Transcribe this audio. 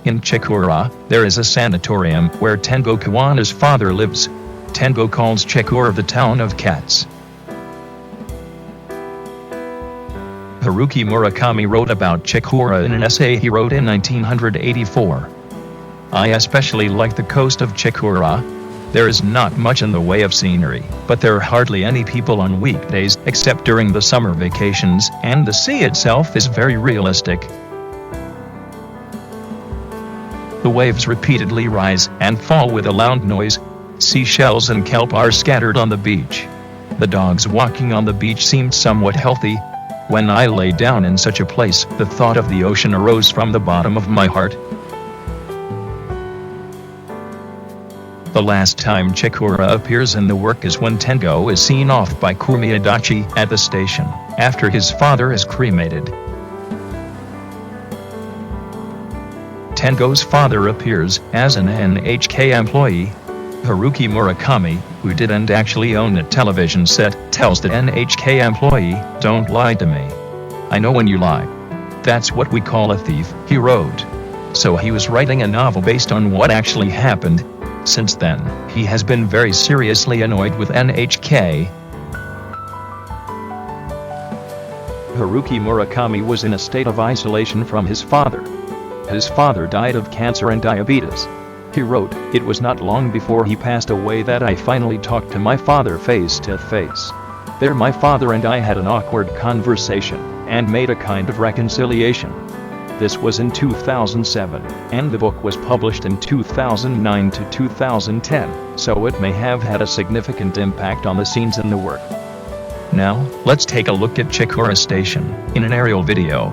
In Chikura, there is a sanatorium where Tengo Kawana's father lives. Tengo calls Chikura the town of cats. Haruki Murakami wrote about Chikura in an essay he wrote in 1984. I especially like the coast of Chikura. There is not much in the way of scenery, but there are hardly any people on weekdays except during the summer vacations, and the sea itself is very realistic. The waves repeatedly rise and fall with a loud noise. Seashells and kelp are scattered on the beach. The dogs walking on the beach seemed somewhat healthy. When I lay down in such a place, the thought of the ocean arose from the bottom of my heart. The last time Chikura appears in the work is when Tengo is seen off by Kumiadachi at the station, after his father is cremated. Tengo's father appears as an NHK employee. Haruki Murakami, who didn't actually own a television set, tells the NHK employee, "Don't lie to me. I know when you lie. That's what we call a thief," he wrote. So he was writing a novel based on what actually happened. Since then, he has been very seriously annoyed with NHK. Haruki Murakami was in a state of isolation from his father. His father died of cancer and diabetes. He wrote, "It was not long before he passed away that I finally talked to my father face to face. There my father and I had an awkward conversation, and made a kind of reconciliation." This was in 2007, and the book was published in 2009 to 2010, so it may have had a significant impact on the scenes in the work. Now, let's take a look at Chikura Station in an aerial video.